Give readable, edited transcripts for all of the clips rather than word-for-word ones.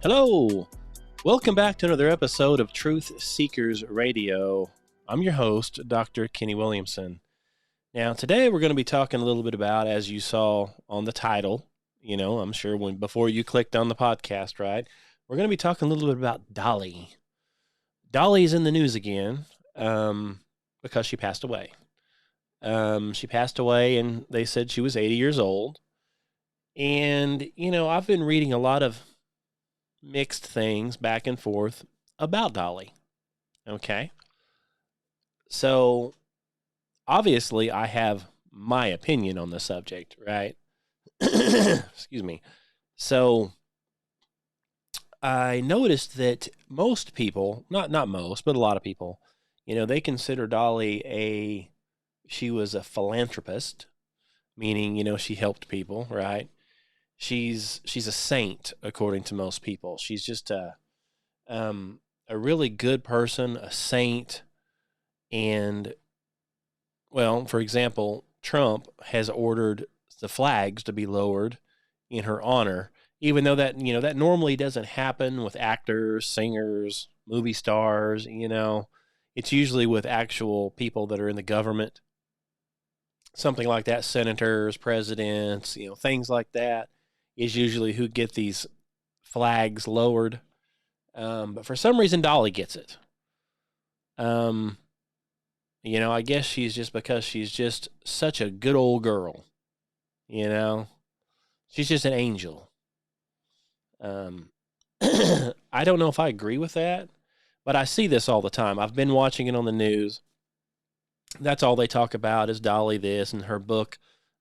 Hello! Welcome back to another episode of Truth Seekers Radio. I'm your host, Dr. Kenny Williamson. Now, today we're going to be talking a little bit about, as you saw on the title, I'm sure before you clicked on the podcast, right? We're going to be talking a little bit about Dolly. Dolly's in the news again because she passed away. She passed away, and they said she was 80 years old. And, I've been reading a lot of mixed things back and forth about Dolly. Okay. So obviously I have my opinion on the subject, right? Excuse me. So I noticed that most people, not most, but a lot of people, they consider Dolly she was a philanthropist, meaning, she helped people, right? She's a saint, according to most people. She's just a really good person, a saint. And, well, for example, Trump has ordered the flags to be lowered in her honor, even though that normally doesn't happen with actors, singers, movie stars. It's usually with actual people that are in the government, something like that, senators, presidents, things like that is usually who get these flags lowered. But for some reason, Dolly gets it. I guess because she's just such a good old girl. She's just an angel. I don't know if I agree with that, but I see this all the time. I've been watching it on the news. That's all they talk about is Dolly this and her book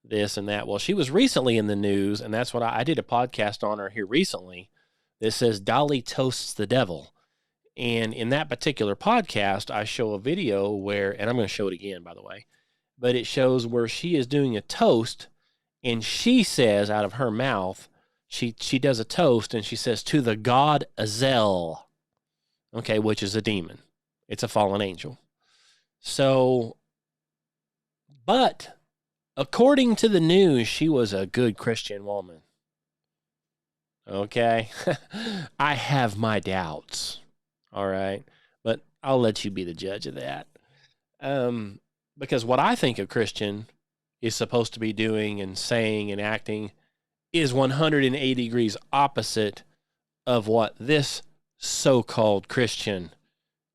this and that. Well, she was recently in the news, and that's what I did a podcast on her here recently that says Dolly toasts the devil. And in that particular podcast, I show a video where, and I'm going to show it again, by the way, but it shows where she is doing a toast, and she says out of her mouth, she does a toast, and she says, to the god Azel, okay, which is a demon. It's a fallen angel. So, but according to the news, she was a good Christian woman. Okay? I have my doubts. All right? But I'll let you be the judge of that. Because what I think a Christian is supposed to be doing and saying and acting is 180 degrees opposite of what this so-called Christian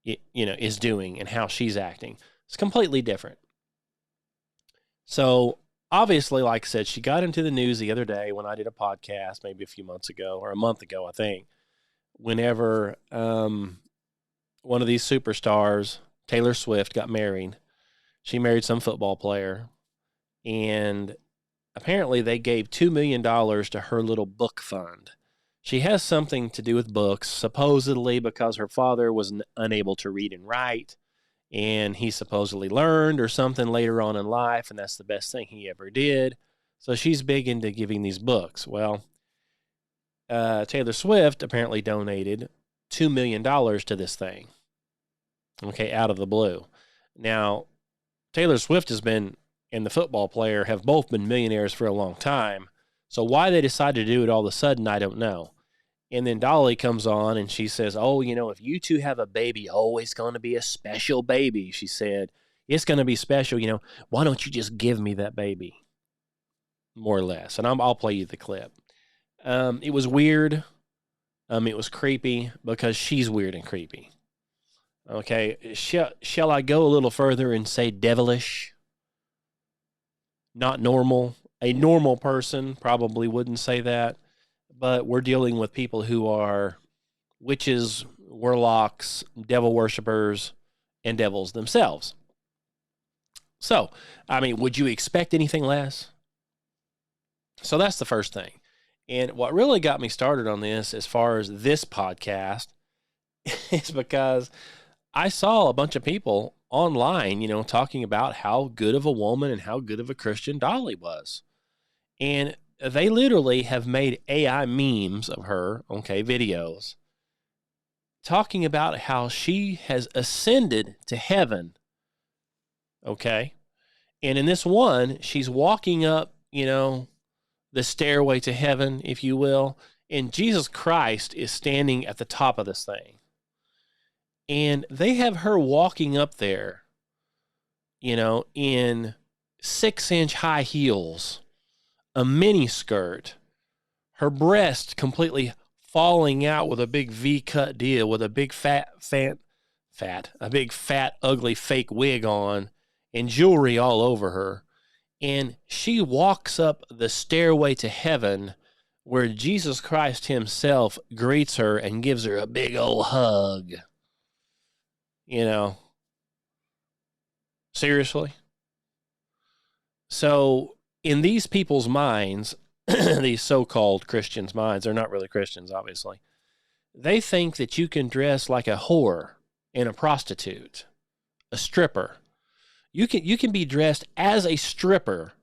is doing and how she's acting. It's completely different. So obviously, like I said, she got into the news the other day when I did a podcast, maybe a few months ago or a month ago, I think, whenever one of these superstars, Taylor Swift, got married. She married some football player, and apparently they gave $2 million to her little book fund. She has something to do with books, supposedly because her father was unable to read and write, and he supposedly learned or something later on in life, and that's the best thing he ever did. So she's big into giving these books. Well, Taylor Swift apparently donated $2 million to this thing, okay, out of the blue. Now, Taylor Swift and the football player have both been millionaires for a long time, so why they decided to do it all of a sudden, I don't know. And then Dolly comes on and she says, if you two have a baby, it's going to be a special baby. She said, it's going to be special. Why don't you just give me that baby? More or less. And I'll play you the clip. It was weird. It was creepy because she's weird and creepy. Okay. Shall I go a little further and say devilish? Not normal. A normal person probably wouldn't say that. But we're dealing with people who are witches, warlocks, devil worshippers, and devils themselves. So, would you expect anything less? So that's the first thing. And what really got me started on this as far as this podcast is because I saw a bunch of people online, talking about how good of a woman and how good of a Christian Dolly was. And they literally have made AI memes of her, okay, videos, talking about how she has ascended to heaven, okay? And in this one, she's walking up, the stairway to heaven, if you will, And Jesus Christ is standing at the top of this thing. And they have her walking up there, you know, in 6-inch high heels, a mini skirt, her breast completely falling out with a big V-cut deal, with a big big fat, ugly fake wig on, and jewelry all over her. And she walks up the stairway to heaven where Jesus Christ himself greets her and gives her a big old hug. You know, seriously? So in these people's minds, these so-called Christians' minds, they're not really Christians, obviously. They think that you can dress like a whore and a prostitute, a stripper. You can be dressed as a stripper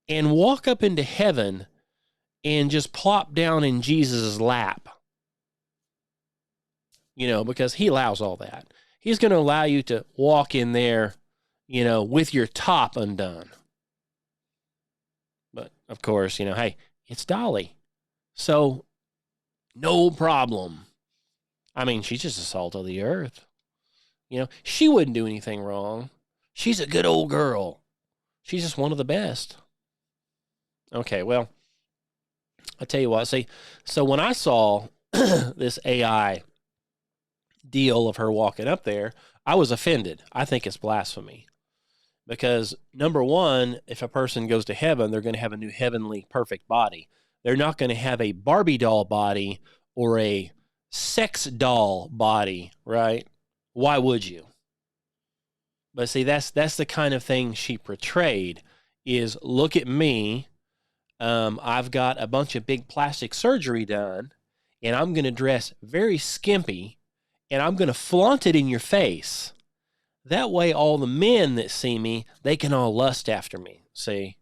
and walk up into heaven and just plop down in Jesus' lap. You know, because he allows all that. He's going to allow you to walk in there, you know, with your top undone. But, of course, you know, hey, it's Dolly. So, no problem. I mean, she's just the salt of the earth. You know, she wouldn't do anything wrong. She's a good old girl. She's just one of the best. Okay, well, I'll tell you what. See, so when I saw this AI deal of her walking up there, I was offended. I think it's blasphemy. Because, number one, if a person goes to heaven, they're going to have a new heavenly perfect body. They're not going to have a Barbie doll body or a sex doll body, right? Why would you? But see, that's the kind of thing she portrayed is, look at me. I've got a bunch of big plastic surgery done, and I'm going to dress very skimpy, and I'm going to flaunt it in your face. That way, all the men that see me, they can all lust after me. See,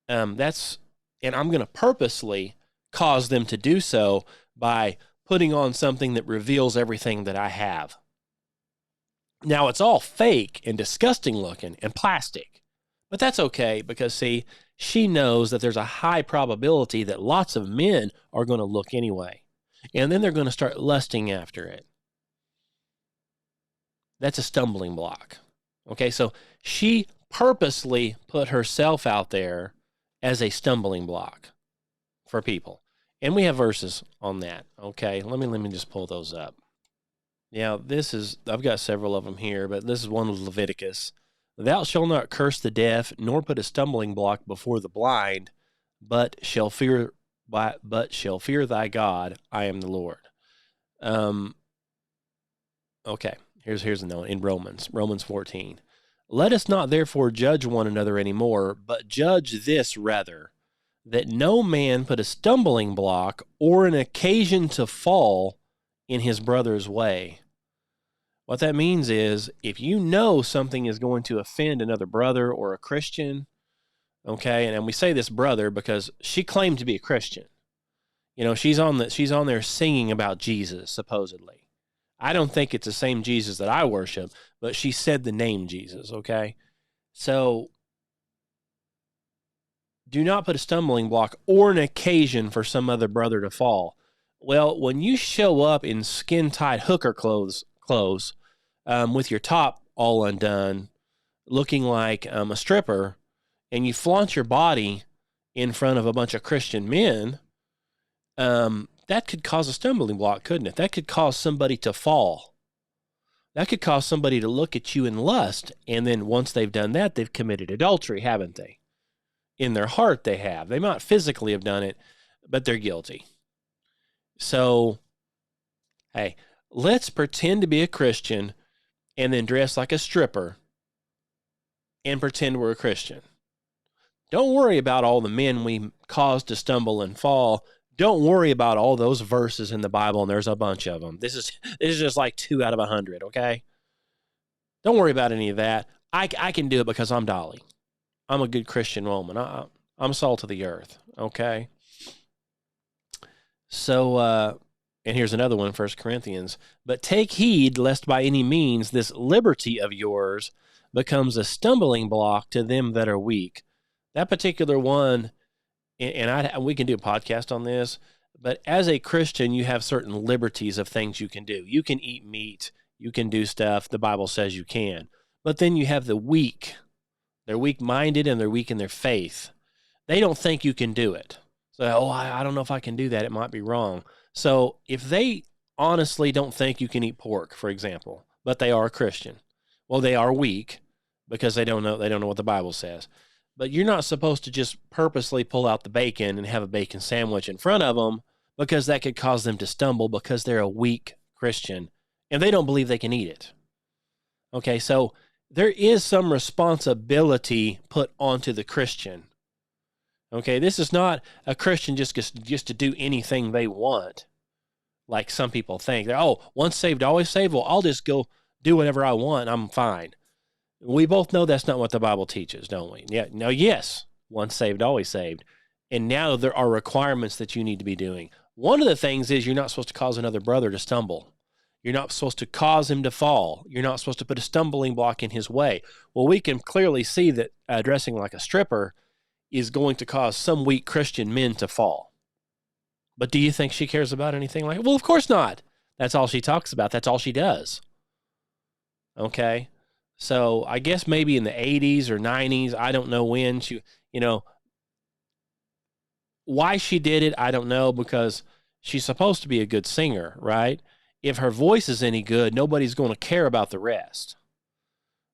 and I'm going to purposely cause them to do so by putting on something that reveals everything that I have. Now, it's all fake and disgusting looking and plastic, but that's okay because, see, she knows that there's a high probability that lots of men are going to look anyway, and then they're going to start lusting after it. That's a stumbling block. Okay, so she purposely put herself out there as a stumbling block for people. And we have verses on that. Okay, let me just pull those up. Now, I've got several of them here, but this is one of Leviticus. Thou shalt not curse the deaf, nor put a stumbling block before the blind, but shall fear thy God. I am the Lord. Okay. Here's another one in Romans 14. Let us not therefore judge one another anymore, but judge this rather, that no man put a stumbling block or an occasion to fall in his brother's way. What that means is, if you know something is going to offend another brother or a Christian, okay, and we say this brother because she claimed to be a Christian. You know, she's on there singing about Jesus, supposedly. I don't think it's the same Jesus that I worship, but she said the name Jesus, okay? So, do not put a stumbling block or an occasion for some other brother to fall. Well, when you show up in skin-tight hooker clothes, with your top all undone, looking like a stripper, and you flaunt your body in front of a bunch of Christian men, that could cause a stumbling block, couldn't it? That could cause somebody to fall. That could cause somebody to look at you in lust, and then once they've done that, they've committed adultery, haven't they? In their heart, they have. They might physically have done it, but they're guilty. So, hey, let's pretend to be a Christian and then dress like a stripper and pretend we're a Christian. Don't worry about all the men we cause to stumble and fall. Don't worry about all those verses in the Bible, and there's a bunch of them. This is just like 2 out of 100, okay? Don't worry about any of that. I can do it because I'm Dolly. I'm a good Christian woman. I'm salt of the earth, okay? So, and here's another one, 1 Corinthians. But take heed lest by any means this liberty of yours becomes a stumbling block to them that are weak. That particular one, and we can do a podcast on this, But as a Christian, you have certain liberties of things you can do. You can eat meat. You can do stuff the Bible says you can. But then you have the weak. They're weak-minded and they're weak in their faith. They don't think you can do it. So, I don't know if I can do that. It might be wrong. So if they honestly don't think you can eat pork, for example, but they are a Christian, well, they are weak because they don't know what the Bible says. But you're not supposed to just purposely pull out the bacon and have a bacon sandwich in front of them, because that could cause them to stumble because they're a weak Christian and they don't believe they can eat it. Okay, so there is some responsibility put onto the Christian. Okay, this is not a Christian just to do anything they want, like some people think. They're, once saved, always saved. Well, I'll just go do whatever I want. I'm fine. We both know that's not what the Bible teaches, don't we? Yeah. No, yes, once saved, always saved. And now there are requirements that you need to be doing. One of the things is you're not supposed to cause another brother to stumble. You're not supposed to cause him to fall. You're not supposed to put a stumbling block in his way. Well, we can clearly see that dressing like a stripper is going to cause some weak Christian men to fall. But do you think she cares about anything like it? Well, of course not. That's all she talks about. That's all she does. Okay? So I guess maybe in the 80s or 90s, I don't know when she, why she did it, I don't know, because she's supposed to be a good singer, right? If her voice is any good, nobody's going to care about the rest.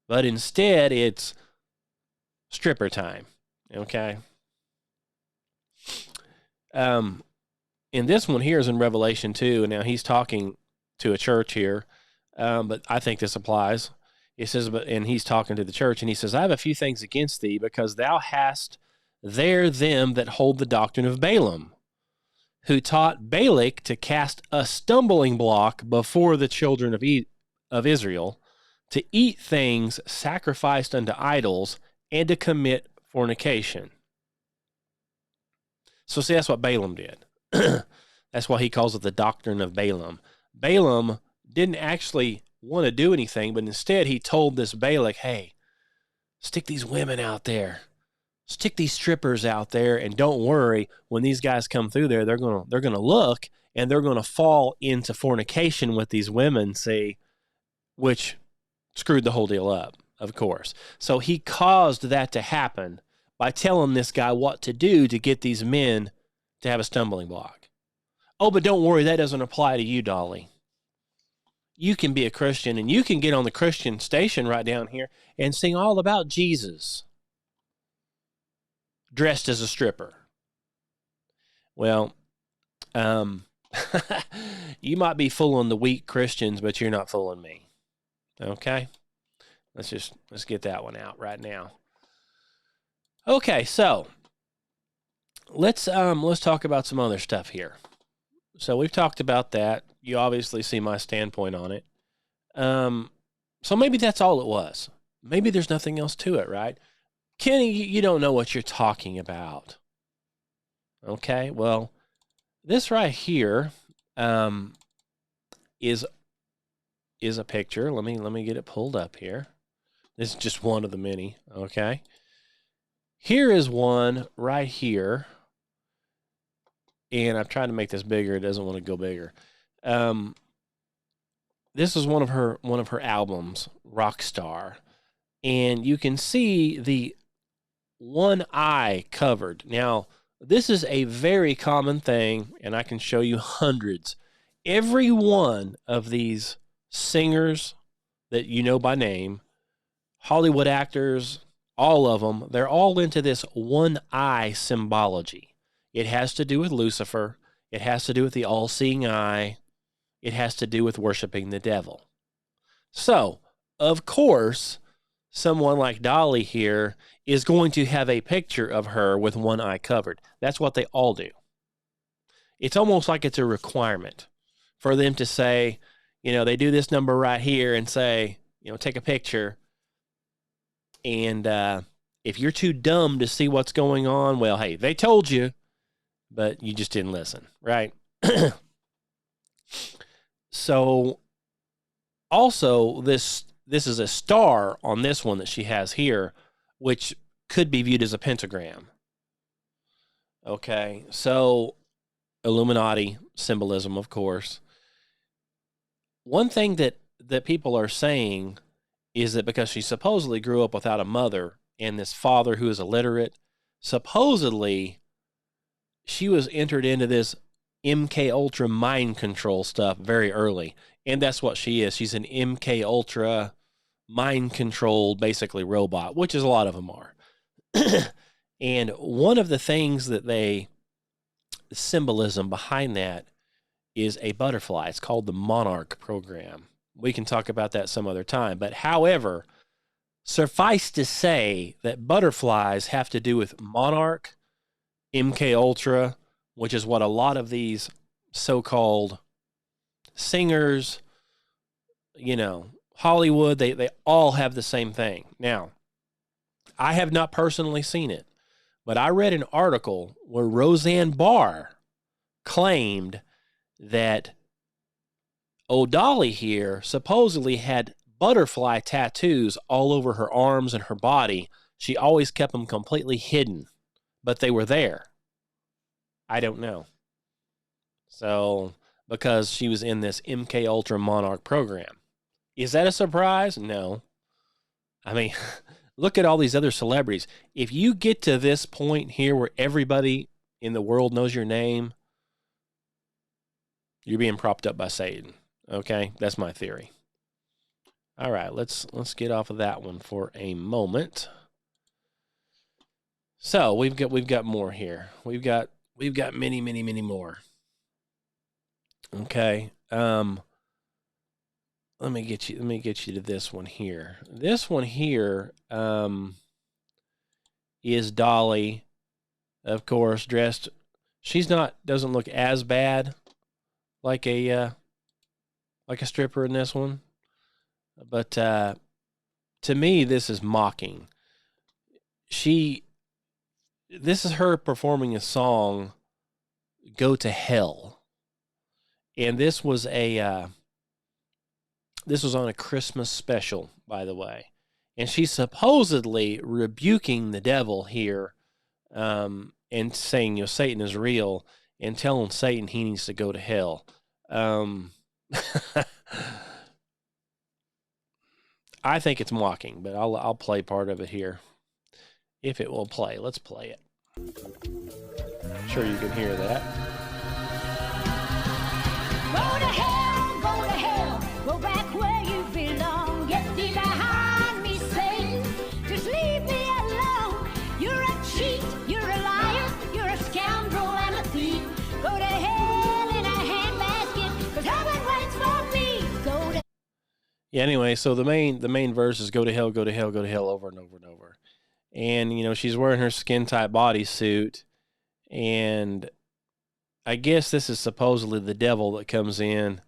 But instead, it's stripper time, okay? And this one here is in Revelation 2, and now he's talking to a church here, but I think this applies. It says, and he's talking to the church, and he says, I have a few things against thee, because thou hast there them that hold the doctrine of Balaam, who taught Balak to cast a stumbling block before the children of Israel, to eat things sacrificed unto idols, and to commit fornication. So see, that's what Balaam did. That's why he calls it the doctrine of Balaam. Balaam didn't actually want to do anything, but instead he told this Balak, hey, stick these women out there. Stick these strippers out there, and don't worry, when these guys come through there, they're gonna look, and they're gonna fall into fornication with these women, see, which screwed the whole deal up, of course. So he caused that to happen by telling this guy what to do to get these men to have a stumbling block. Oh, but don't worry, that doesn't apply to you, Dolly. You can be a Christian, and you can get on the Christian station right down here and sing all about Jesus, dressed as a stripper. Well, you might be fooling the weak Christians, but you're not fooling me. Okay? Let's get that one out right now. Okay, so let's talk about some other stuff here. So we've talked about that. You obviously see my standpoint on it. So maybe that's all it was. Maybe there's nothing else to it, right? Kenny, you don't know what you're talking about. Okay, well, this right here is a picture. Let me get it pulled up here. This is just one of the many, okay? Here is one right here. And I've tried to make this bigger. It doesn't want to go bigger. This is one of her albums, Rockstar. And you can see the one eye covered. Now, this is a very common thing, and I can show you hundreds. Every one of these singers that you know by name, Hollywood actors, all of them, they're all into this one eye symbology. It has to do with Lucifer. It has to do with the all-seeing eye. It has to do with worshiping the devil. So, of course, someone like Dolly here is going to have a picture of her with one eye covered. That's what they all do. It's almost like it's a requirement for them to say, they do this number right here and say, take a picture. And if you're too dumb to see what's going on, well, hey, they told you, but you just didn't listen, right? So, also, this is a star on this one that she has here, which could be viewed as a pentagram. Okay, so Illuminati symbolism, of course. One thing that people are saying is that because she supposedly grew up without a mother and this father who is illiterate, supposedly she was entered into this MK Ultra mind control stuff very early. And that's what she is. She's an MK Ultra mind controlled, basically, robot, which is a lot of them are. And one of the things that the symbolism behind that is a butterfly. It's called the Monarch program. We can talk about that some other time. But however, suffice to say that butterflies have to do with Monarch, MK Ultra, which is what a lot of these so-called singers, Hollywood, they all have the same thing. Now, I have not personally seen it, but I read an article where Roseanne Barr claimed that Dolly here supposedly had butterfly tattoos all over her arms and her body. She always kept them completely hidden, but they were there. I don't know. So, because she was in this MK Ultra Monarch program. Is that a surprise? No. I mean, look at all these other celebrities. If you get to this point here where everybody in the world knows your name, you're being propped up by Satan. Okay? That's my theory. All right, let's get off of that one for a moment. So, we've got more here. We've got many, many, many more. Okay. Let me get you to this one here. This one here is Dolly, of course, dressed. Doesn't look as bad like a stripper in this one. But to me, this is mocking. This is her performing a song, "Go to Hell," and this was on a Christmas special, by the way, and she's supposedly rebuking the devil here, and saying, Satan is real, and telling Satan he needs to go to hell. I think it's mocking, but I'll play part of it here. If it will play, let's play it. I'm sure you can hear that. Go to hell, go back where you belong. Get thee behind me, Satan, just leave me alone. You're a cheat, you're a liar, you're a scoundrel and a thief. Go to hell in a handbasket, 'cause heaven waits for me. Go to... Yeah, anyway, so the main verse is go to hell, go to hell, go to hell, over and over and over. And, she's wearing her skin-tight bodysuit, and I guess this is supposedly the devil that comes in,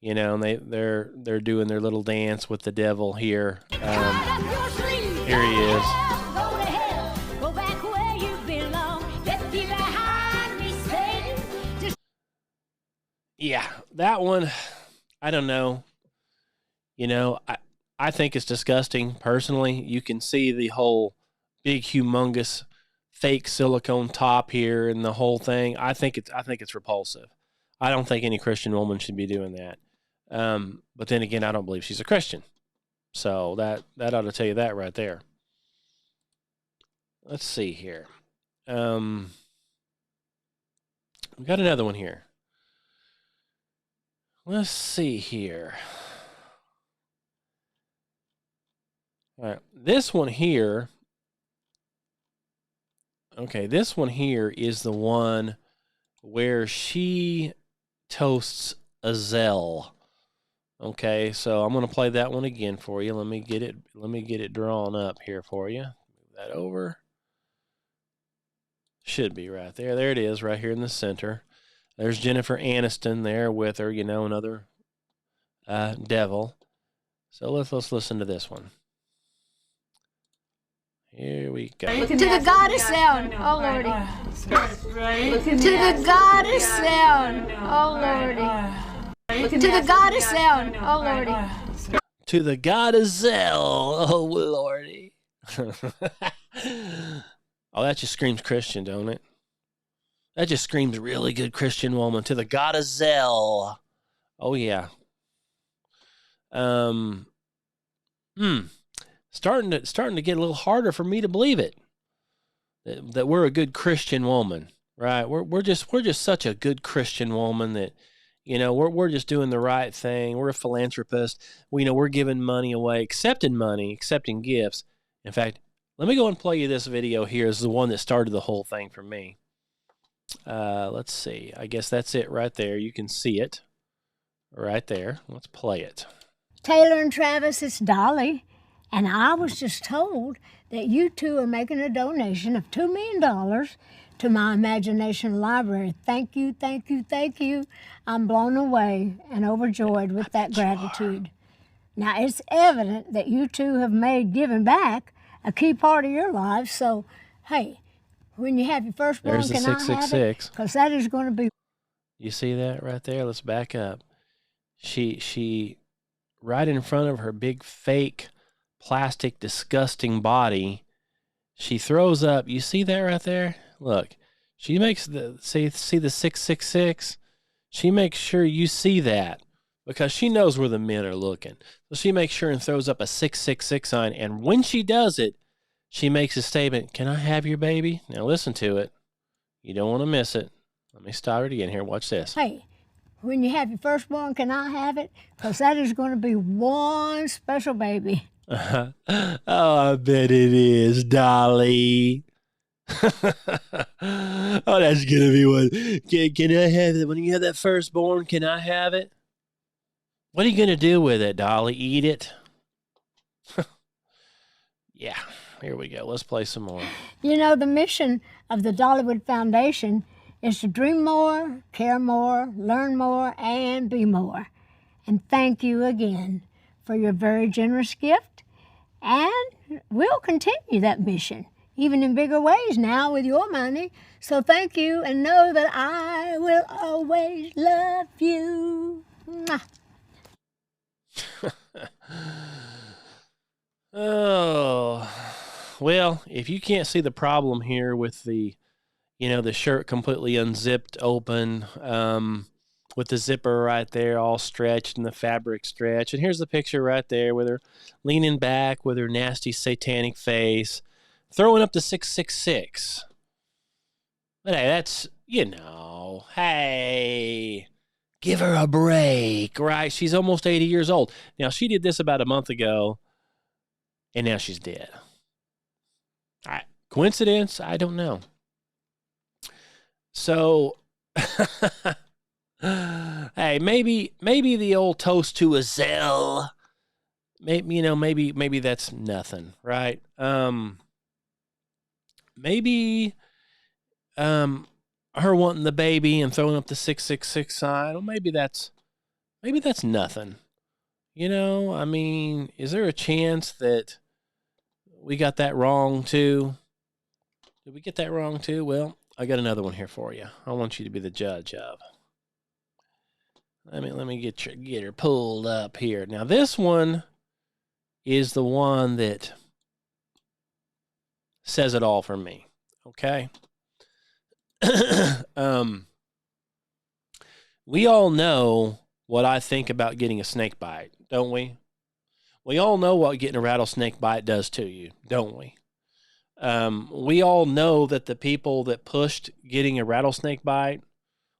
and they're doing their little dance with the devil here. Here he is. Go to hell, go back where you belong. Get thee behind me, Satan. Yeah, that one, I don't know. I think it's disgusting, personally. You can see the whole big, humongous, fake silicone top here and the whole thing. I think it's repulsive. I don't think any Christian woman should be doing that. But then again, I don't believe she's a Christian. So that ought to tell you that right there. Let's see here. We got another one here. Let's see here. All right, this one here. Okay, this one here is the one where she toasts Azel. Okay, so I'm going to play that one again for you. Let me get it drawn up here for you. Move that over. Should be right there. There it is, right here in the center. There's Jennifer Aniston there with her, another devil. So let's listen to this one. Here we go. To the goddess sound, oh lordy. To the goddess sound, oh lordy. To the goddess sound, oh lordy. To the god Azel, oh lordy. Oh, that just screams Christian, don't it? That just screams really good Christian woman. To the god Azel. Oh yeah. Starting to get a little harder for me to believe it. That we're a good Christian woman, right? We're just such a good Christian woman that, we're just doing the right thing. We're a philanthropist. We're giving money away, accepting gifts. In fact, let me go and play you this video here. Is the one that started the whole thing for me. Let's see. I guess that's it right there. You can see it right there. Let's play it. Taylor and Travis, it's Dolly, and I was just told that you two are making a donation of $2 million to my imagination library. Thank you, thank you, thank you. I'm blown away and overjoyed with that gratitude. Now, it's evident that you two have made giving back a key part of your lives, so, hey, when you have your firstborn, There's the can I have it? 666. Because that is going to be... You see that right there? Let's back up. She right in front of her big fake plastic disgusting body, she throws up. You see that right there? Look, she makes see the 666. She makes sure you see that because she knows where the men are looking. So she makes sure and throws up a 666 sign. And when she does it, she makes a statement, "Can I have your baby?" Now listen to it. You don't want to miss it. Let me start it again here. Watch this. Hey, when you have your firstborn, can I have it? Because that is going to be one special baby. Oh, I bet it is, Dolly. Oh, that's gonna be one. Can I have it when you have that firstborn? Can I have it? What are you gonna do with it, Dolly? Eat it? Yeah. Here we go. Let's play some more. The mission of the Dollywood Foundation is to dream more, care more, learn more, and be more. And thank you again for your very generous gift. And we'll continue that mission, even in bigger ways now with your money. So thank you, and know that I will always love you. Mwah. Oh, well, if you can't see the problem here with the shirt completely unzipped open, with the zipper right there all stretched and the fabric stretched. And here's the picture right there with her leaning back with her nasty satanic face, throwing up the 666. But hey, that's, hey, give her a break, right? She's almost 80 years old. Now, she did this about a month ago, and now she's dead. All right. Coincidence? I don't know. So, hey, maybe the old toast to Azel, maybe that's nothing, right? Maybe her wanting the baby and throwing up the 666 sign, well, maybe that's nothing. I mean, is there a chance that we got that wrong too? Did we get that wrong too? Well, I got another one here for you. I want you to be the judge of. Let me get her pulled up here. Now this one is the one that says it all for me. Okay. We all know what I think about getting a snake bite, don't we? We all know what getting a rattlesnake bite does to you, don't we? We all know that the people that pushed getting a rattlesnake bite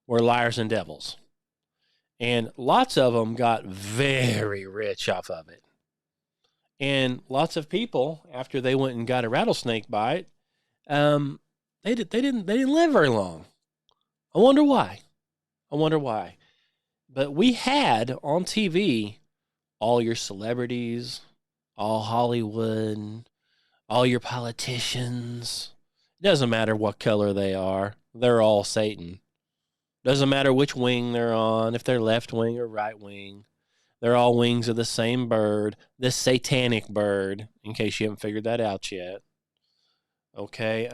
were liars and devils. And lots of them got very rich off of it. And lots of people, after they went and got a rattlesnake bite, they didn't live very long. I wonder why. But we had on TV all your celebrities, all Hollywood, all your politicians. It doesn't matter what color they are. They're all Satan. Doesn't matter which wing they're on, if they're left wing or right wing. They're all wings of the same bird, the satanic bird, in case you haven't figured that out yet. Okay,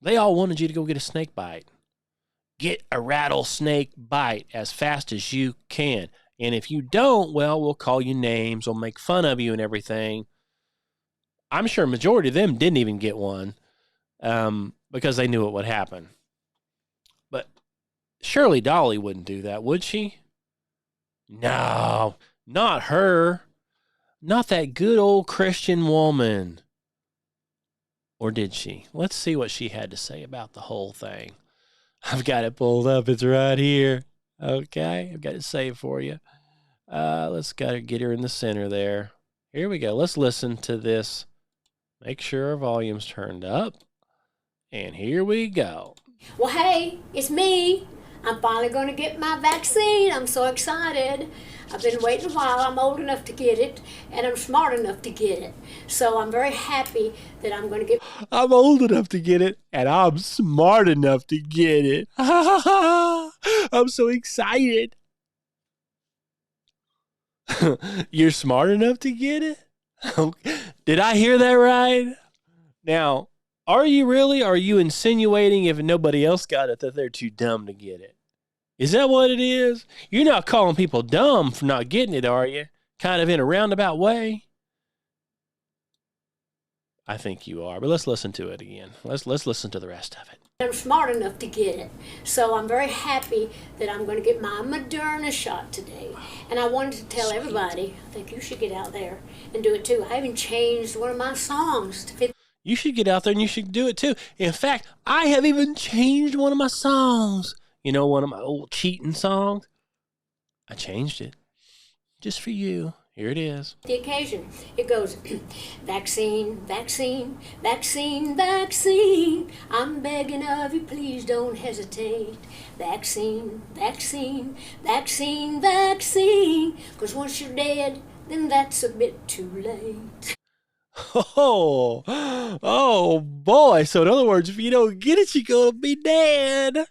they all wanted you to go get a snake bite. Get a rattlesnake bite as fast as you can. And if you don't, well, we'll call you names. We'll make fun of you and everything. I'm sure a majority of them didn't even get one because they knew it would happen. Surely Dolly wouldn't do that, would she? No, not her. Not that good old Christian woman. Or did she? Let's see what she had to say about the whole thing. I've got it pulled up. It's right here. Okay, I've got it saved for you. Let's gotta get her in the center there. Here we go. Let's listen to this. Make sure our volume's turned up. And here we go. Well, hey, it's me. I'm finally going to get my vaccine. I'm so excited. I've been waiting a while. I'm old enough to get it, and I'm smart enough to get it. So I'm very happy that I'm going to get... I'm old enough to get it, and I'm smart enough to get it. I'm so excited. You're smart enough to get it? Did I hear that right? Now, are you really? Are you insinuating if nobody else got it that they're too dumb to get it? Is that what it is? You're not calling people dumb for not getting it, are you? Kind of in a roundabout way? I think you are, but let's listen to it again. Let's listen to the rest of it. I'm smart enough to get it. So I'm very happy that I'm going to get my Moderna shot today. And I wanted to tell everybody, I think you should get out there and do it too. I even changed one of my songs to fit. You should get out there and you should do it too. In fact, I have even changed one of my songs. You know, one of my old cheating songs? I changed it just for you. Here it is. The occasion. It goes, vaccine, vaccine, vaccine, vaccine. I'm begging of you, please don't hesitate. Vaccine, vaccine, vaccine, vaccine. 'Cause once you're dead, then that's a bit too late. Oh boy. So in other words, if you don't get it, you're going to be dead.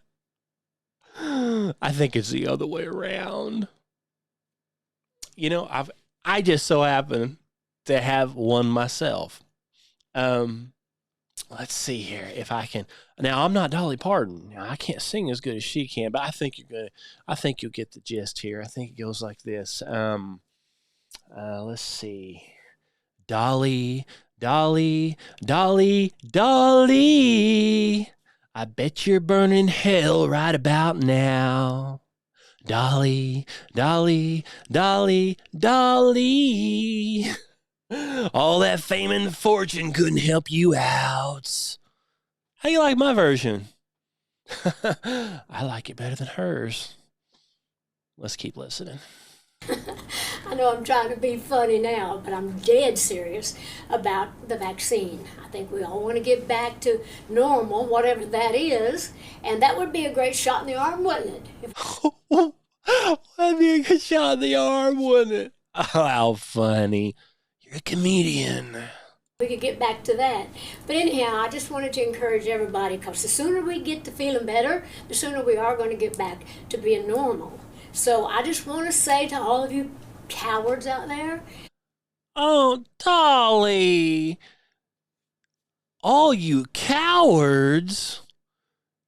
I think it's the other way around. You know, I just so happen to have one myself. Let's see here if I can. Now, I'm not Dolly Parton. Now, I can't sing as good as she can, but I think you'll get the gist here. I think it goes like this. Let's see. Dolly, Dolly, Dolly, Dolly. I bet you're burning hell right about now. Dolly, Dolly, Dolly, Dolly. All that fame and fortune couldn't help you out. How you like my version? I like it better than hers. Let's keep listening. I know I'm trying to be funny now, but I'm dead serious about the vaccine. I think we all want to get back to normal, whatever that is, and that would be a great shot in the arm, wouldn't it? That'd be a good shot in the arm, wouldn't it? Oh, how funny. You're a comedian. We could get back to that. But anyhow, I just wanted to encourage everybody, because the sooner we get to feeling better, the sooner we are going to get back to being normal. So I just want to say to all of you cowards out there. Oh, Dolly. All you cowards.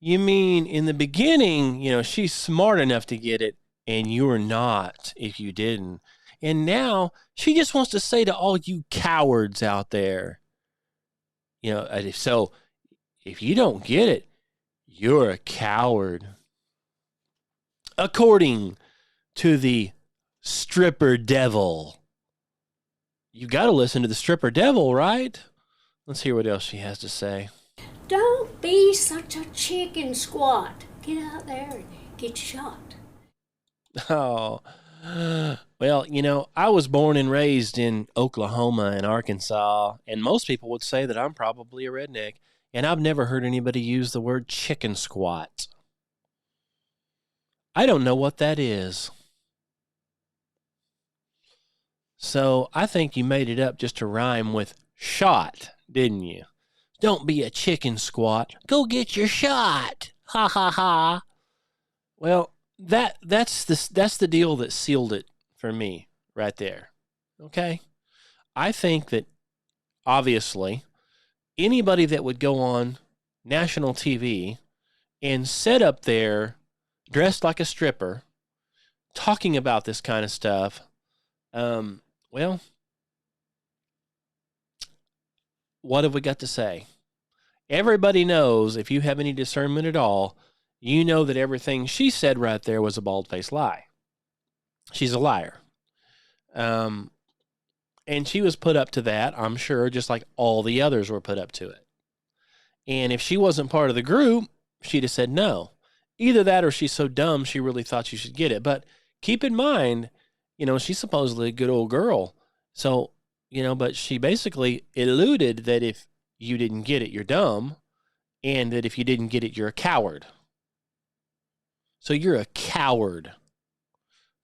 You mean in the beginning, you know, she's smart enough to get it, and you're not if you didn't. And now she just wants to say to all you cowards out there, you know, so if you don't get it, you're a coward. According to the stripper devil. You got to listen to the stripper devil, right? Let's hear what else she has to say. Don't be such a chicken squat. Get out there and get shot. Oh, well, you know, I was born and raised in Oklahoma and Arkansas, and most people would say that I'm probably a redneck, and I've never heard anybody use the word chicken squat. I don't know what that is. So I think you made it up just to rhyme with shot, didn't you? Don't be a chicken squat. Go get your shot. Ha ha ha. Well, that's the deal that sealed it for me right there. Okay? I think that obviously anybody that would go on national TV and sit up there dressed like a stripper, talking about this kind of stuff, well, what have we got to say? Everybody knows, if you have any discernment at all, you know that everything she said right there was a bald-faced lie. She's a liar. And she was put up to that, I'm sure, just like all the others were put up to it. And if she wasn't part of the group, she'd have said no. Either that or she's so dumb she really thought she should get it. But keep in mind, she's supposedly a good old girl. So, but she basically alluded that if you didn't get it, you're dumb. And that if you didn't get it, you're a coward. So you're a coward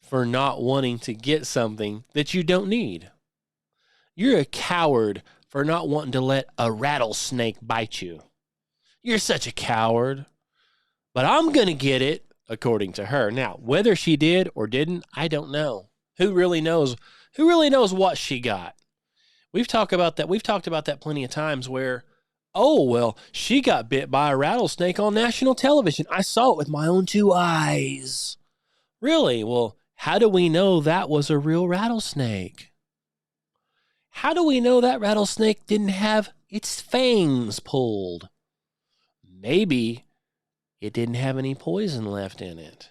for not wanting to get something that you don't need. You're a coward for not wanting to let a rattlesnake bite you. You're such a coward. But I'm going to get it, according to her. Now, whether she did or didn't, I don't know. Who really knows? Who really knows what she got? We've talked about that plenty of times where, oh, well, she got bit by a rattlesnake on national television. I saw it with my own 2 eyes. Really? Well, how do we know that was a real rattlesnake? How do we know that rattlesnake didn't have its fangs pulled? Maybe it didn't have any poison left in it.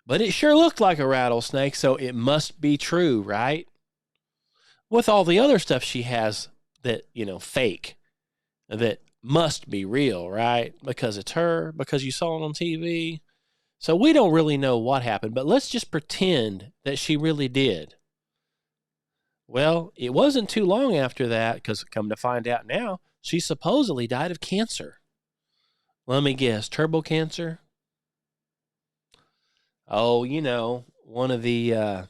But it sure looked like a rattlesnake, so it must be true, right? With all the other stuff she has that, fake, that must be real, right? Because it's her, because you saw it on TV. So we don't really know what happened, but let's just pretend that she really did. Well, it wasn't too long after that, because come to find out now, she supposedly died of cancer. Let me guess, turbo cancer? Oh, one of the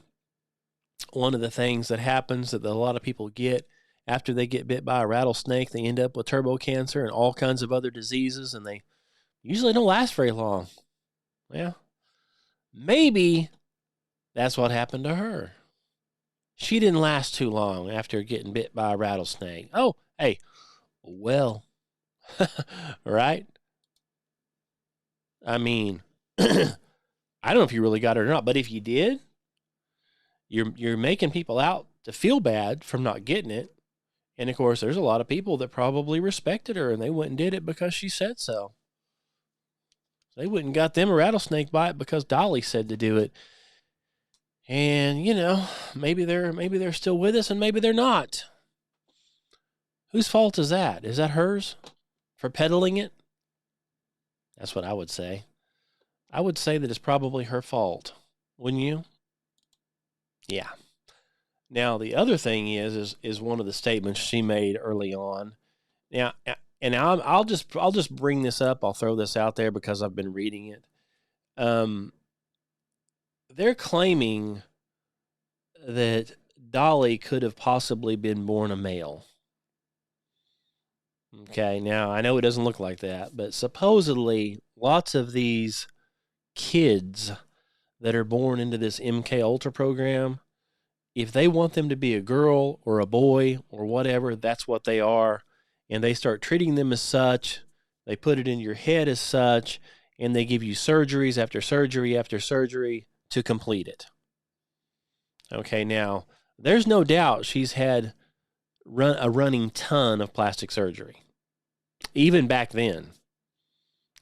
things that happens that a lot of people get after they get bit by a rattlesnake, they end up with turbo cancer and all kinds of other diseases, and they usually don't last very long. Well, maybe that's what happened to her. She didn't last too long after getting bit by a rattlesnake. Oh, hey, well, right? I mean, I don't know if you really got it or not, but if you did, you're making people out to feel bad from not getting it. And of course, there's a lot of people that probably respected her and they went and did it because she said so. They wouldn't got them a rattlesnake bite because Dolly said to do it. And, maybe they're still with us and maybe they're not. Whose fault is that? Is that hers for peddling it? That's what I would say. I would say that it's probably her fault. Wouldn't you? Yeah. Now, the other thing is one of the statements she made early on. Now, and I'll just bring this up. I'll throw this out there because I've been reading it. They're claiming that Dolly could have possibly been born a male. Okay, now I know it doesn't look like that, but supposedly lots of these kids that are born into this MK Ultra program, if they want them to be a girl or a boy or whatever, that's what they are. And they start treating them as such. They put it in your head as such, and they give you surgeries after surgery after surgery to complete it. Okay, now, there's no doubt she's had a running ton of plastic surgery, even back then.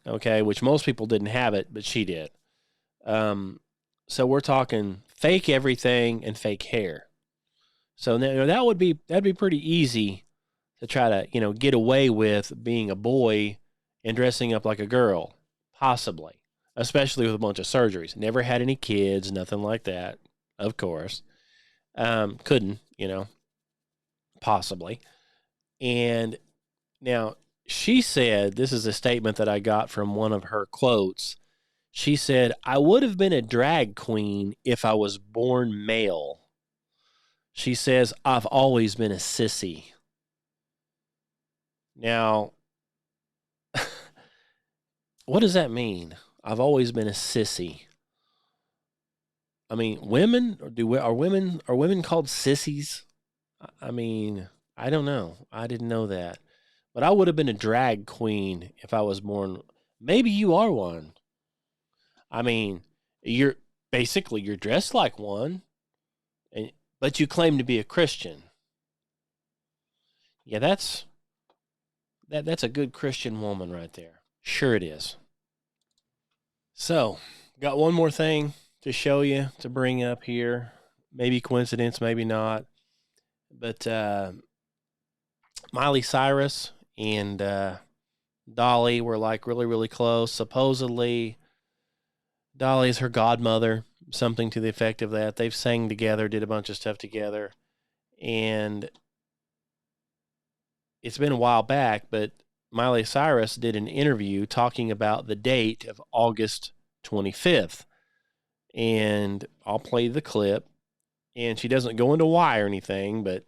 Okay, which most people didn't have it, but she did. So we're talking fake everything and fake hair. So now that'd be pretty easy to try to, get away with being a boy and dressing up like a girl, possibly, especially with a bunch of surgeries. Never had any kids, nothing like that, of course. Couldn't, possibly. And now she said, this is a statement that I got from one of her quotes. She said, "I would have been a drag queen if I was born male." She says, "I've always been a sissy." Now, what does that mean? I've always been a sissy. I mean, women, are women called sissies? I mean, I don't know. I didn't know that. But I would have been a drag queen if I was born. Maybe you are one. I mean, you're dressed like one, but you claim to be a Christian. Yeah, that's a good Christian woman right there. Sure it is. So, got one more thing to show you, to bring up here. Maybe coincidence, maybe not. But Miley Cyrus and Dolly were like really, really close. Supposedly, Dolly is her godmother, something to the effect of that. They've sang together, did a bunch of stuff together. And it's been a while back, but Miley Cyrus did an interview talking about the date of August 25th. And I'll play the clip. And she doesn't go into why or anything, but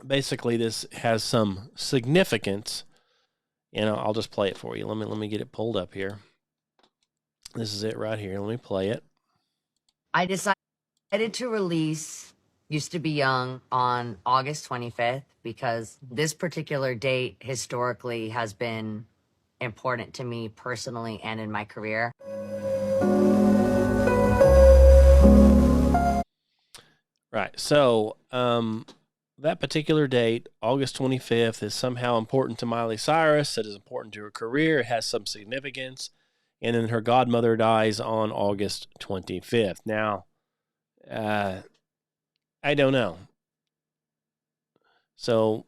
basically this has some significance. And I'll just play it for you. Let me get it pulled up here. This is it right here. Let me play it. I decided to release Used to Be Young on August 25th because this particular date historically has been important to me personally and in my career. Right. So, that particular date, August 25th, is somehow important to Miley Cyrus. It is important to her career. It has some significance. And then her godmother dies on August 25th. Now, I don't know. So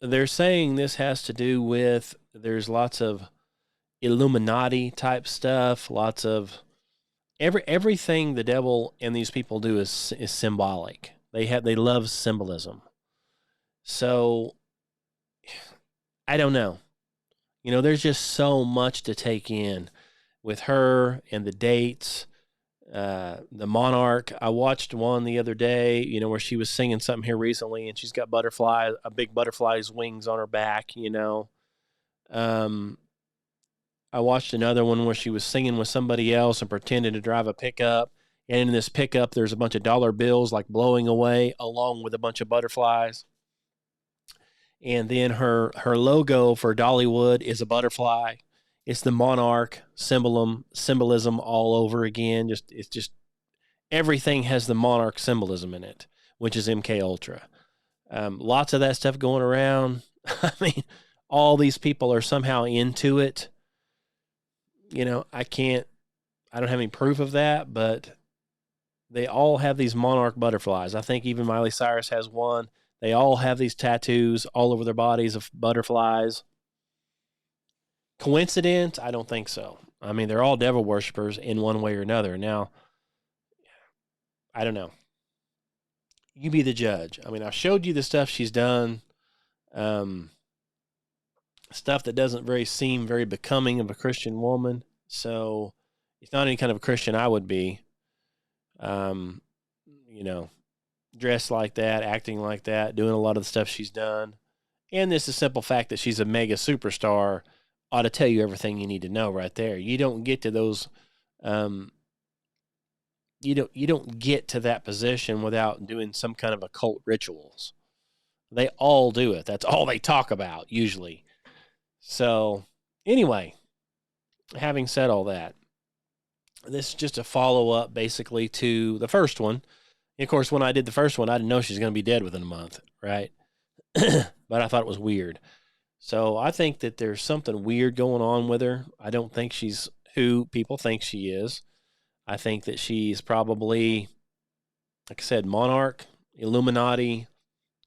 they're saying this has to do with, there's lots of Illuminati type stuff, lots of everything the devil and these people do is symbolic. They love symbolism. So I don't know. There's just so much to take in with her and the dates. The Monarch. I watched one the other day, where she was singing something here recently, and she's got a big butterfly's wings on her back. I watched another one where she was singing with somebody else and pretending to drive a pickup. And in this pickup, there's a bunch of dollar bills like blowing away along with a bunch of butterflies. And then her logo for Dollywood is a butterfly. It's the Monarch symbolism all over again. It's just everything has the Monarch symbolism in it, which is MK Ultra. Lots of that stuff going around. I mean, all these people are somehow into it. I don't have any proof of that, but they all have these Monarch butterflies. I think even Miley Cyrus has one. They all have these tattoos all over their bodies of butterflies. Coincidence? I don't think so. I mean, they're all devil worshipers in one way or another. Now, I don't know. You be the judge. I mean, I showed you the stuff she's done. Stuff that doesn't seem very becoming of a Christian woman. So it's not any kind of a Christian I would be. Dressed like that, acting like that, doing a lot of the stuff she's done. And this is the simple fact that she's a mega superstar ought to tell you everything you need to know right there. You don't get to those, you don't get to that position without doing some kind of occult rituals. They all do it. That's all they talk about usually. So anyway, having said all that, this is just a follow-up basically to the first one. Of course, when I did the first one, I didn't know she was going to be dead within a month, right? But I thought it was weird. So I think that there's something weird going on with her. I don't think she's who people think she is. I think that she's probably, like I said, Monarch, Illuminati,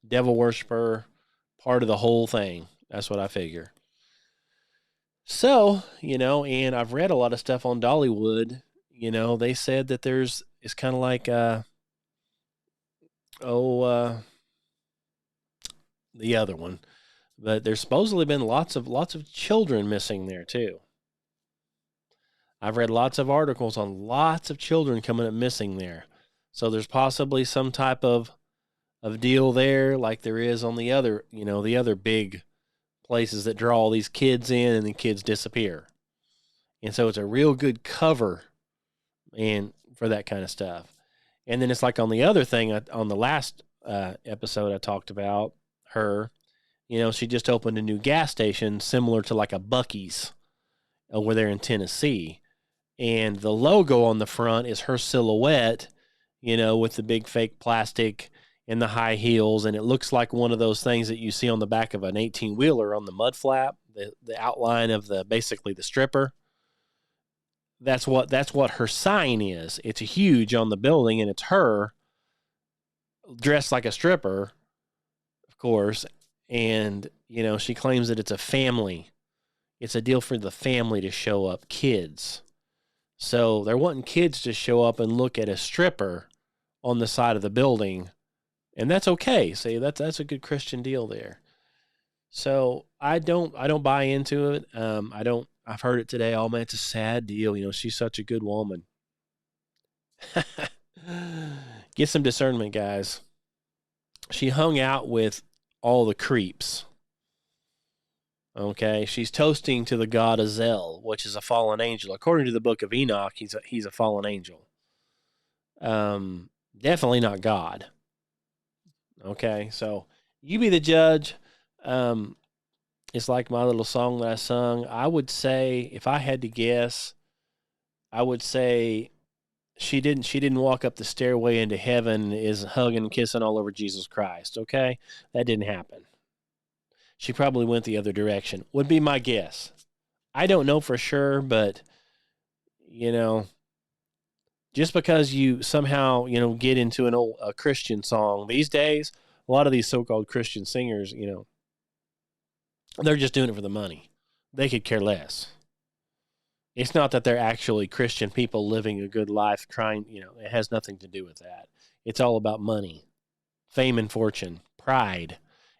devil worshiper, part of the whole thing. That's what I figure. So, and I've read a lot of stuff on Dollywood. They said that it's kind of like, the other one. But there's supposedly been lots of children missing there too. I've read lots of articles on lots of children coming up missing there. So there's possibly some type of deal there, like there is on the other big places that draw all these kids in and the kids disappear. And so it's a real good cover, and for that kind of stuff. And then it's like on the other thing, on the last episode I talked about her, she just opened a new gas station similar to like a Buc-ee's over there in Tennessee. And the logo on the front is her silhouette, with the big fake plastic and the high heels. And it looks like one of those things that you see on the back of an 18-wheeler on the mud flap, the outline of basically the stripper. that's what her sign is. It's huge on the building, and it's her dressed like a stripper, of course. And, you know, she claims that it's a family. It's a deal for the family to show up, kids. So they're wanting kids to show up and look at a stripper on the side of the building. And that's okay. See, that's a good Christian deal there. So I don't buy into it. I've heard it today. Oh man, it's a sad deal. You know, she's such a good woman. Get some discernment, guys. She hung out with all the creeps. Okay, she's toasting to the god Azel, which is a fallen angel. According to the book of Enoch, he's a fallen angel. Definitely not God. Okay, so you be the judge. It's like my little song that I sung. I would say, if I had to guess, I would say she didn't walk up the stairway into heaven, is hugging and kissing all over Jesus Christ. Okay, that didn't happen. She probably went the other direction, would be my guess. I don't know for sure, but, you know, just because you somehow, you know, get into a Christian song these days, a lot of these so-called Christian singers, you know, they're just doing it for the money. They could care less. It's not that they're actually Christian people living a good life trying, you know, it has nothing to do with that. It's all about money, fame and fortune, pride.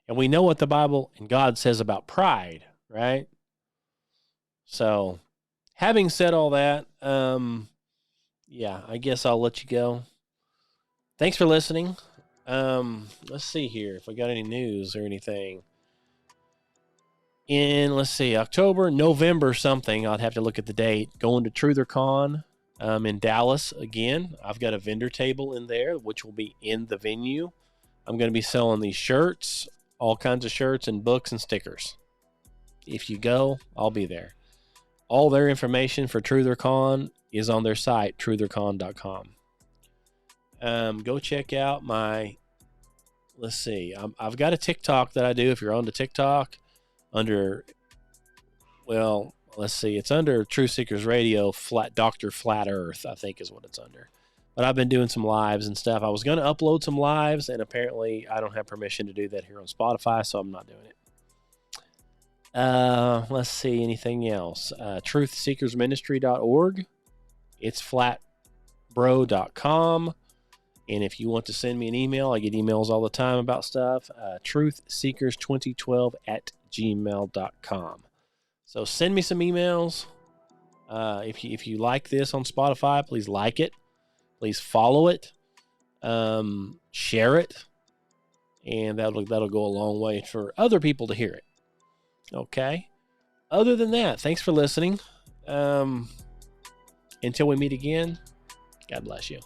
And we know what the Bible and God says about pride, right? So, having said all that, yeah, I guess I'll let you go. Thanks for listening. Let's see here if I got any news or anything. In, let's see, October, November something, I'd have to look at the date, going to TrutherCon in Dallas again. I've got a vendor table in there, which will be in the venue. I'm going to be selling these shirts, all kinds of shirts and books and stickers. If you go, I'll be there. All their information for TrutherCon is on their site, truthercon.com. Go check out my, let's see, I've got a TikTok that I do. If you're on to TikTok, under, well, let's see, it's under Truth Seekers Radio, Dr. Flat Earth, I think is what it's under. But I've been doing some lives and stuff. I was going to upload some lives, and apparently I don't have permission to do that here on Spotify, so I'm not doing it. Let's see, anything else? truthseekersministry.org. It's flatbro.com. And if you want to send me an email, I get emails all the time about stuff. truthseekers2012@gmail.com. So send me some emails. If you like this on Spotify, please like it. Please follow it. Share it. And that'll go a long way for other people to hear it. Okay. Other than that, thanks for listening. Until we meet again, God bless you.